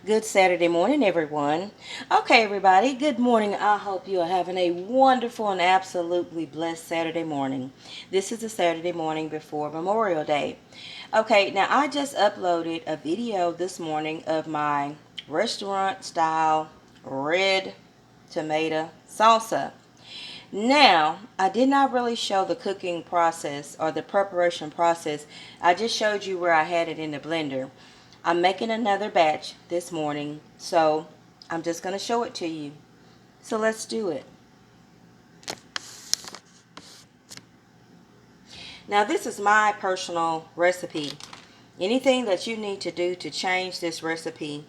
Good Saturday morning, everyone. Okay, everybody, good morning. I hope you are having a wonderful and absolutely blessed Saturday morning. This is the Saturday morning before Memorial Day. Okay, now I just uploaded a video this morning of my restaurant style red tomato salsa. Now, I did not really show the cooking process or the preparation process. I just showed you where I had it in the blender. I'm making another batch this morning, so I'm just going to show it to you. So let's do it. Now, this is my personal recipe. Anything that you need to do to change this recipe,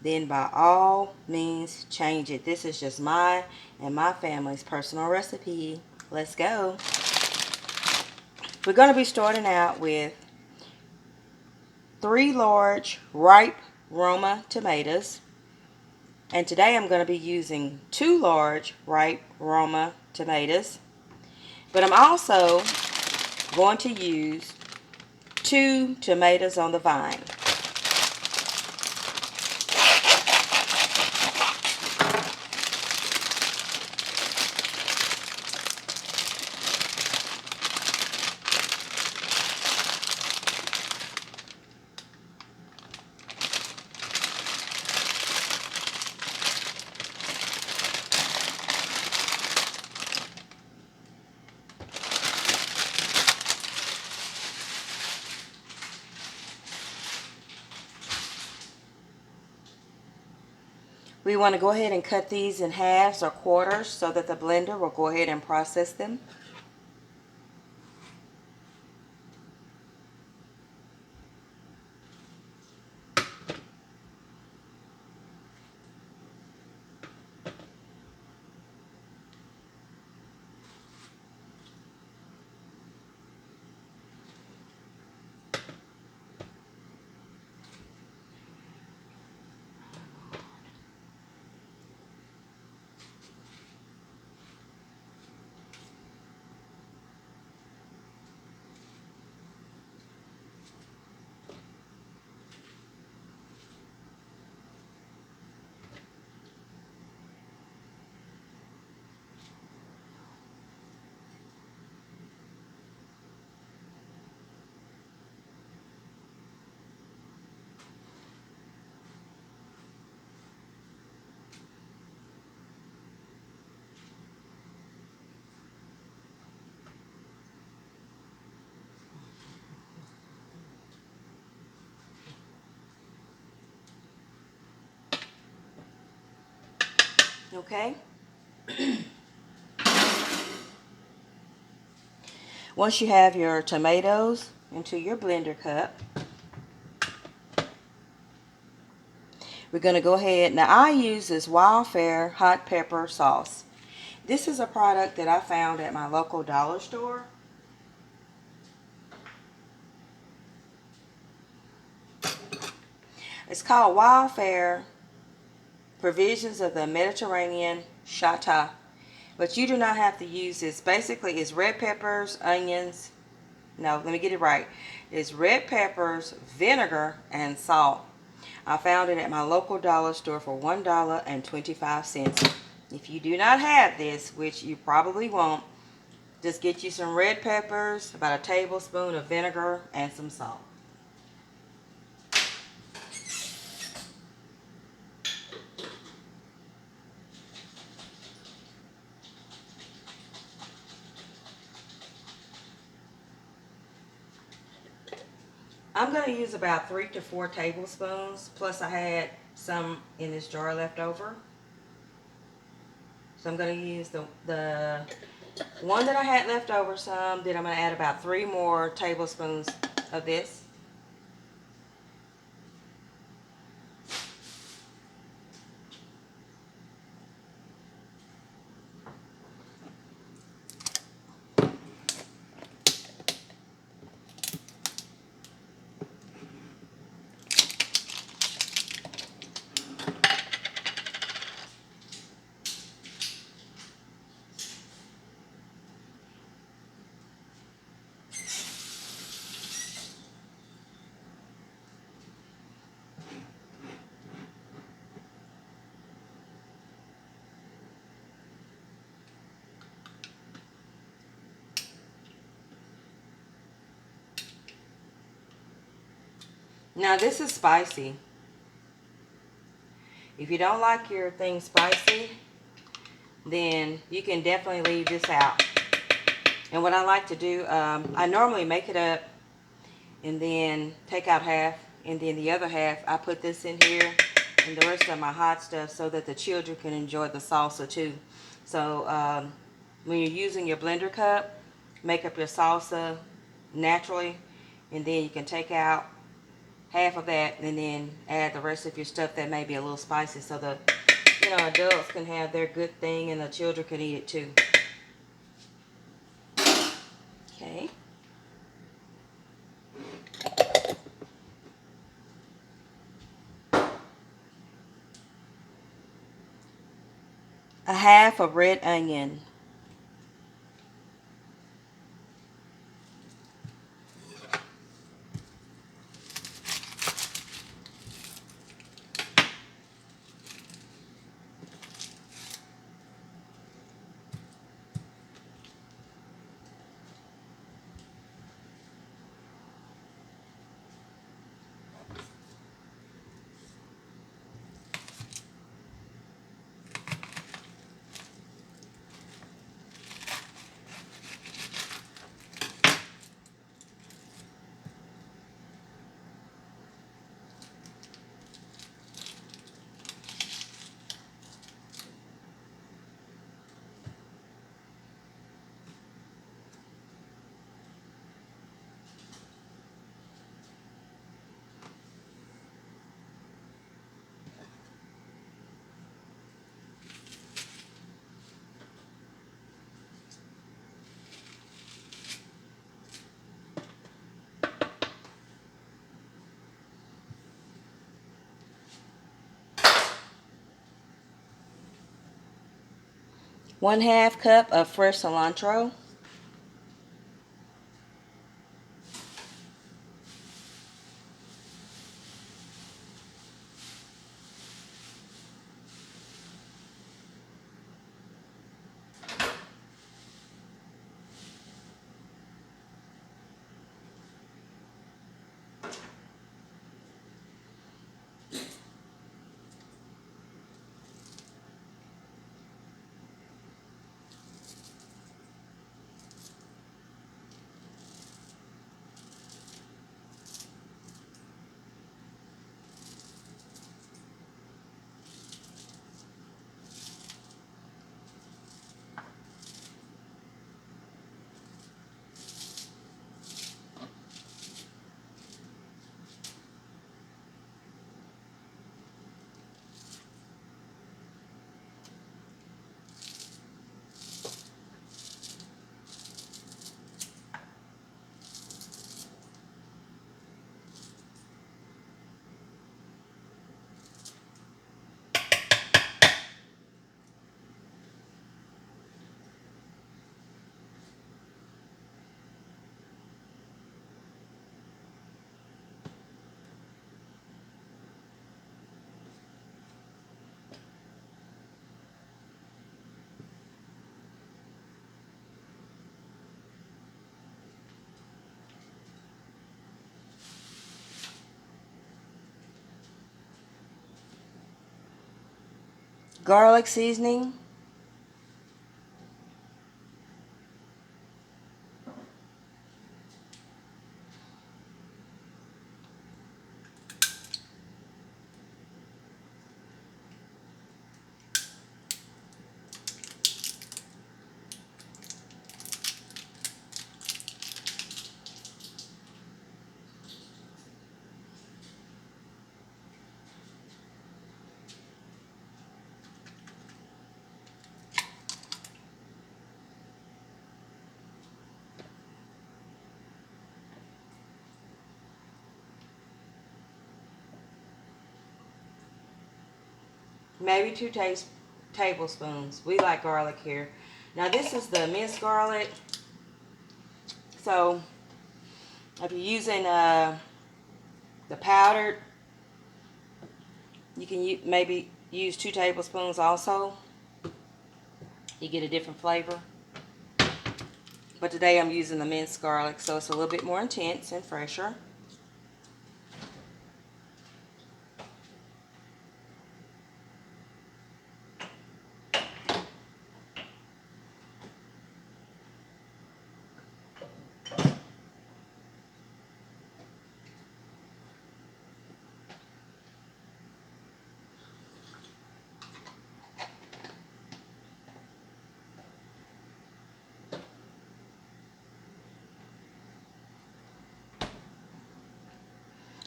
then by all means change it. This is just my and my family's personal recipe. Let's go. We're going to be starting out with 3 large ripe Roma tomatoes. And today I'm going to be using 2 large ripe Roma tomatoes. But I'm also going to use 2 tomatoes on the vine. We want to go ahead and cut these in halves or quarters so that the blender will go ahead and process them. Okay? Once you have your tomatoes into your blender cup, we're going to go ahead. Now I use this Wildfire hot pepper sauce. This is a product that I found at my local dollar store. It's called Wildfire Provisions of the Mediterranean Chata. But you do not have to use this. Basically, it's red peppers, onions. No, let me get it right. It's red peppers, vinegar, and salt. I found it at my local dollar store for $1.25. If you do not have this, which you probably won't, just get you some red peppers, about a tablespoon of vinegar, and some salt. I'm going to use about 3 to 4 tablespoons, plus I had some in this jar left over. So I'm going to use the one that I had left over some, then I'm going to add about 3 more tablespoons of this. Now this is spicy. If you don't like your thing spicy, then you can definitely leave this out. And what I like to do, I normally make it up and then take out half, and then the other half I put this in here and the rest of my hot stuff so that the children can enjoy the salsa too. So when you're using your blender cup, make up your salsa naturally, and then you can take out half of that and then add the rest of your stuff that may be a little spicy so the adults can have their good thing and the children can eat it too. Okay. A half of red onion. One half cup of fresh cilantro. Garlic seasoning. Maybe two tablespoons. We like garlic here. Now this is the minced garlic. So if you're using the powdered, you can maybe use 2 tablespoons also. You get a different flavor. But today I'm using the minced garlic, so it's a little bit more intense and fresher.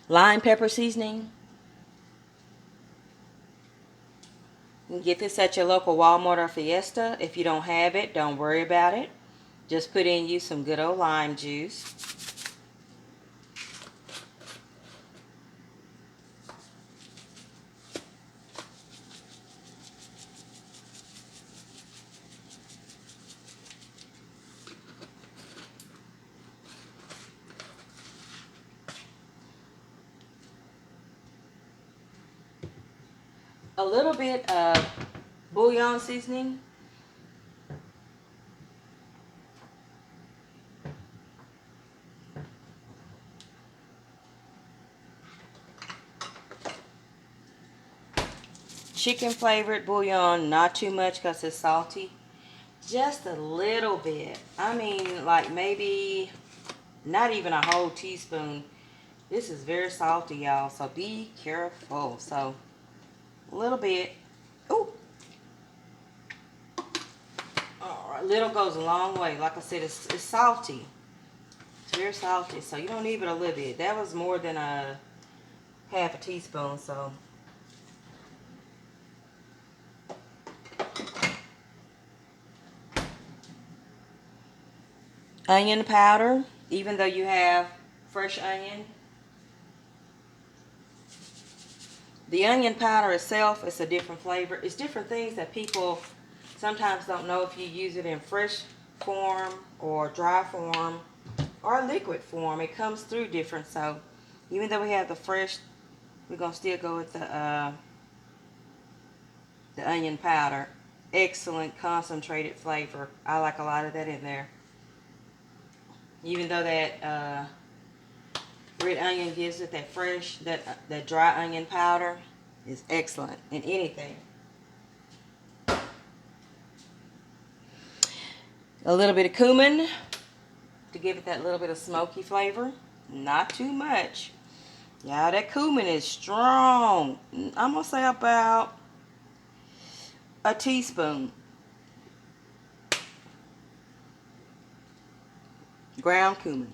lime pepper seasoning. You can get this at your local Walmart or Fiesta. If you don't have it, don't worry about it. Just put in you some good old lime juice. A little bit of bouillon seasoning. Chicken flavored bouillon, not too much because it's salty. Just a little bit. I mean, like maybe not even a whole teaspoon. This is very salty, y'all, so be careful. So, a little bit. Ooh. Alright, little goes a long way. Like I said, it's salty. It's very salty, so you don't need but a little bit. That was more than a half a teaspoon, so. Onion powder, even though you have fresh onion. The onion powder itself is a different flavor. It's different things that people sometimes don't know if you use it in fresh form or dry form or liquid form. It comes through different. So even though we have the fresh, we're going to still go with the onion powder. Excellent concentrated flavor. I like a lot of that in there. Even though that red onion gives it that fresh, that dry onion powder is excellent in anything. A little bit of cumin to give it that little bit of smoky flavor. Not too much. Yeah, that cumin is strong. I'm going to say about a teaspoon. Ground cumin.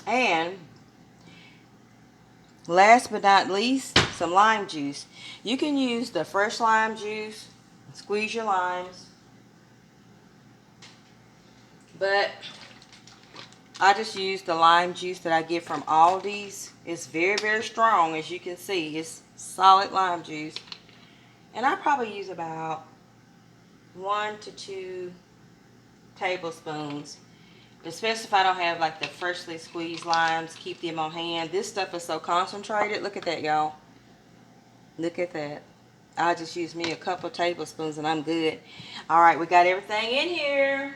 And last but not least, some lime juice. You can use the fresh lime juice. Squeeze your limes. But I just use the lime juice that I get from Aldi's. It's very, very strong, as you can see. It's solid lime juice. And I probably use about 1 to 2 tablespoons. Especially if I don't have like the freshly squeezed limes, keep them on hand. This stuff is so concentrated. Look at that, y'all. Look at that. I just use me a couple tablespoons and I'm good. All right, we got everything in here.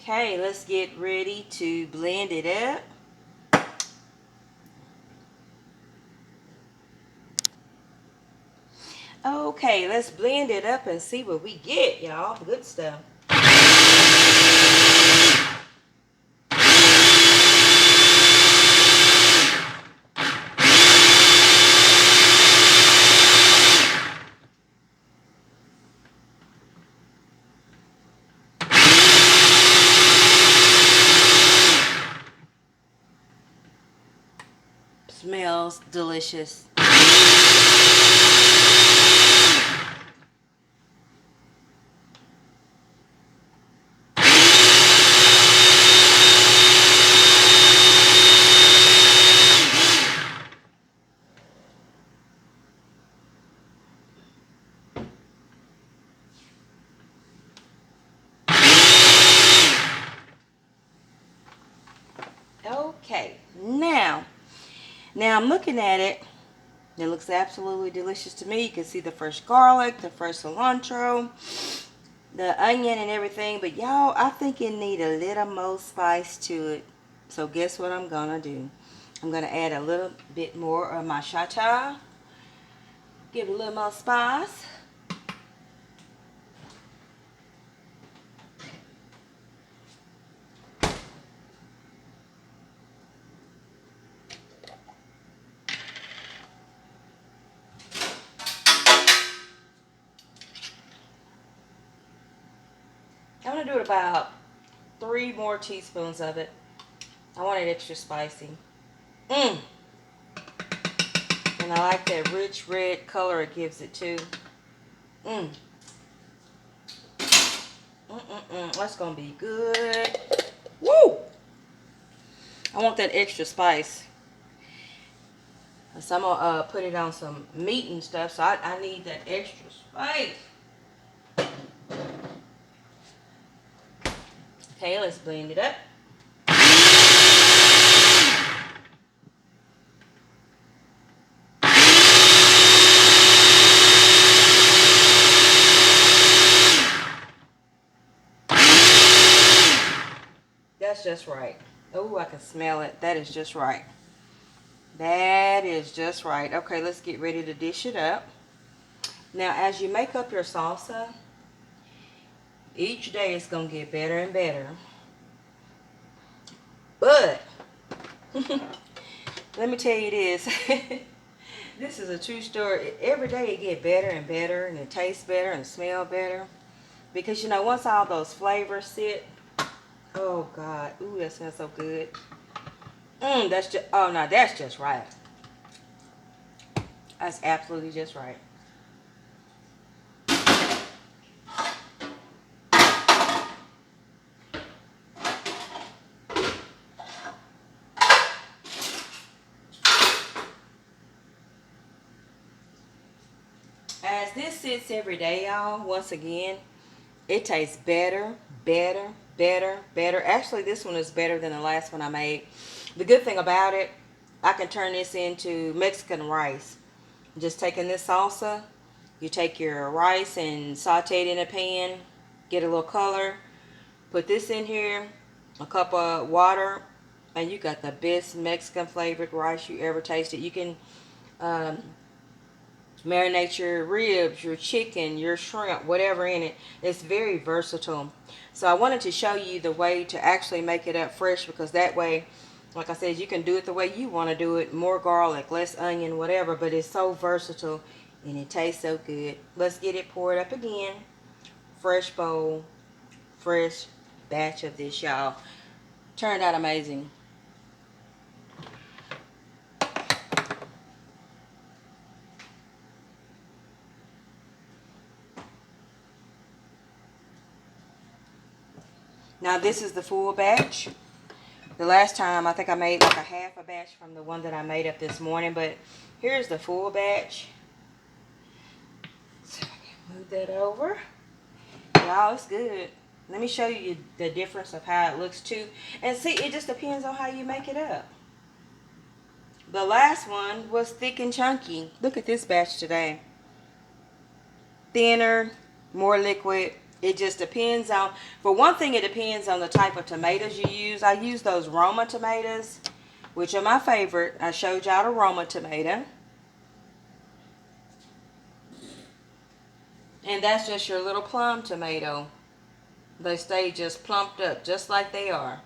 Okay, let's get ready to blend it up. Okay, let's blend it up and see what we get, y'all. Good stuff. Smells delicious. Okay, now I'm looking at it. It looks absolutely delicious to me. You can see the fresh garlic, the fresh cilantro, the onion and everything. But y'all, I think it need a little more spice to it. So guess what I'm gonna do? I'm gonna add a little bit more of my sriracha. Give it a little more spice. I'm going to do it about 3 more teaspoons of it. I want it extra spicy. And I like that rich red color it gives it too. That's going to be good. Woo! I want that extra spice. So I'm going to put it on some meat and stuff. So I need that extra spice. Okay, let's blend it up. That's just right. Oh, I can smell it. That is just right. That is just right. Okay, let's get ready to dish it up. Now, as you make up your salsa, each day it's going to get better and better. But, let me tell you this. This is a true story. Every day it gets better and better, and it tastes better and smells better. Because, you know, once all those flavors sit, oh, God. Ooh, that smells so good. That's just, oh, no, that's just right. That's absolutely just right. As this sits every day, y'all, once again, it tastes better, better, better, better. Actually, this one is better than the last one I made. The good thing about it, I can turn this into Mexican rice. Just taking this salsa, you take your rice and saute it in a pan, get a little color, put this in here, a cup of water, and you got the best Mexican flavored rice you ever tasted. You can marinate your ribs, your chicken, your shrimp, whatever in it. It's very versatile. So I wanted to show you the way to actually make it up fresh, because that way, like I said, you can do it the way you want to do it. More garlic, less onion, whatever. But it's so versatile and it tastes so good. Let's get it poured up again. Fresh bowl, fresh batch of this, y'all. Turned out amazing. Now this is the full batch. The last time I think I made like a half a batch from the one that I made up this morning, but here's the full batch. So I can move that over. Y'all, it's good. Let me show you the difference of how it looks too. And see, it just depends on how you make it up. The last one was thick and chunky. Look at this batch today. Thinner, more liquid. It just depends on, for one thing, it depends on the type of tomatoes you use. I use those Roma tomatoes, which are my favorite. I showed y'all the Roma tomato. And that's just your little plum tomato. They stay just plumped up, just like they are.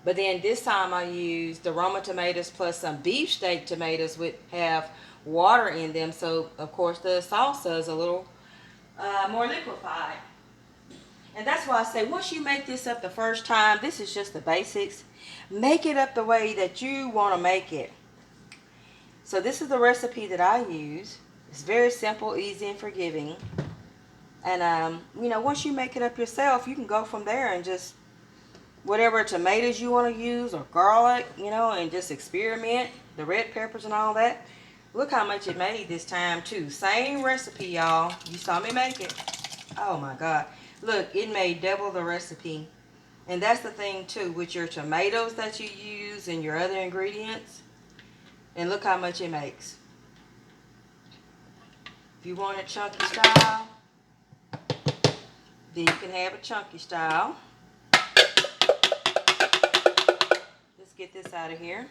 But then this time I used the Roma tomatoes plus some beefsteak tomatoes which have water in them. So, of course, the salsa is a little more liquefied. And that's why I say, once you make this up the first time, this is just the basics. Make it up the way that you want to make it. So this is the recipe that I use. It's very simple, easy, and forgiving. And, you know, once you make it up yourself, you can go from there and just whatever tomatoes you want to use or garlic, you know, and just experiment. The red peppers and all that. Look how much it made this time, too. Same recipe, y'all. You saw me make it. Oh, my God. Look, it made double the recipe. And that's the thing, too, with your tomatoes that you use and your other ingredients. And look how much it makes. If you want it chunky style, then you can have a chunky style. Let's get this out of here.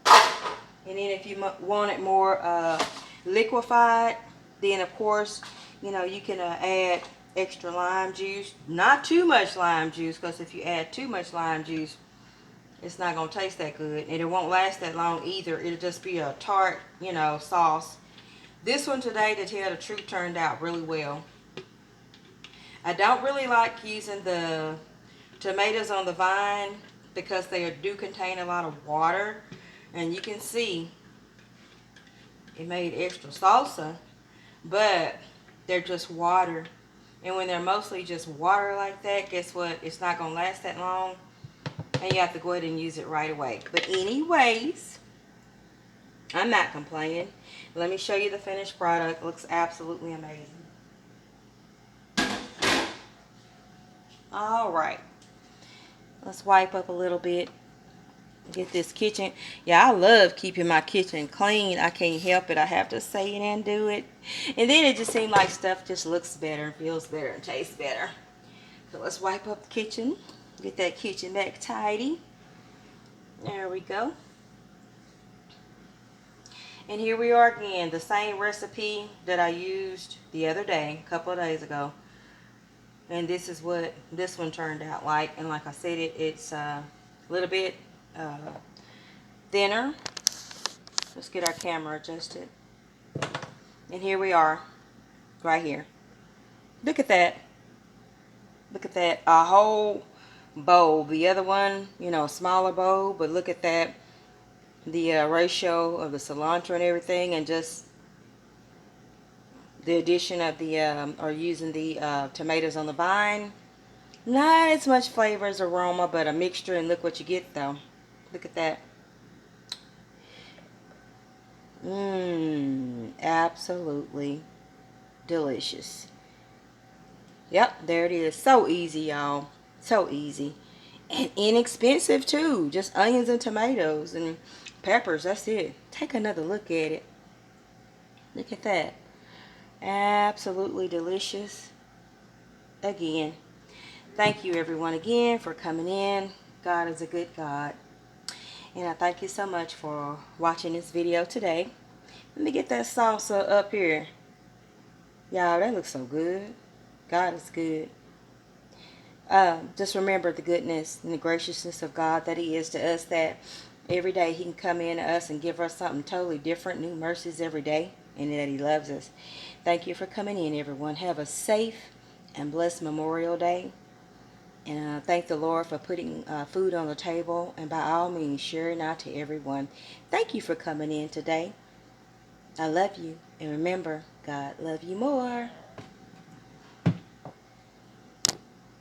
And then if you want it more liquefied, then of course, you know, you can add extra lime juice. Not too much lime juice, because if you add too much lime juice, it's not going to taste that good. And it won't last that long either. It'll just be a tart, you know, sauce. This one today, to tell the truth, turned out really well. I don't really like using the tomatoes on the vine because they do contain a lot of water. And you can see it made extra salsa, but they're just water. And when they're mostly just water like that, guess what? It's not going to last that long. And you have to go ahead and use it right away. But anyways, I'm not complaining. Let me show you the finished product. It looks absolutely amazing. All right. Let's wipe up a little bit. Get this kitchen. Yeah, I love keeping my kitchen clean. I can't help it. I have to say it and do it. And then it just seems like stuff just looks better, feels better, and tastes better. So let's wipe up the kitchen. Get that kitchen back tidy. There we go. And here we are again. The same recipe that I used the other day, a couple of days ago. And this is what this one turned out like. And like I said, it's a little bit thinner. Let's get our camera adjusted. And here we are, right here. Look at that. Look at that. A whole bowl. The other one, you know, smaller bowl. But look at that. The ratio of the cilantro and everything. And just the addition of the, or using the tomatoes on the vine. Not as much flavor as aroma, but a mixture. And look what you get, though. Look at that. Absolutely delicious. Yep, there it is. So easy, y'all. So easy. And inexpensive, too. Just onions and tomatoes and peppers. That's it. Take another look at it. Look at that. Absolutely delicious. Again, thank you, everyone, again, for coming in. God is a good God. And I thank you so much for watching this video today. Let me get that salsa up here. Y'all, that looks so good. God is good. Just remember the goodness and the graciousness of God that He is to us, that every day He can come in to us and give us something totally different, new mercies every day, and that He loves us. Thank you for coming in, everyone. Have a safe and blessed Memorial Day. And thank the Lord for putting food on the table, and by all means, sharing out to everyone. Thank you for coming in today. I love you. And remember, God love you more.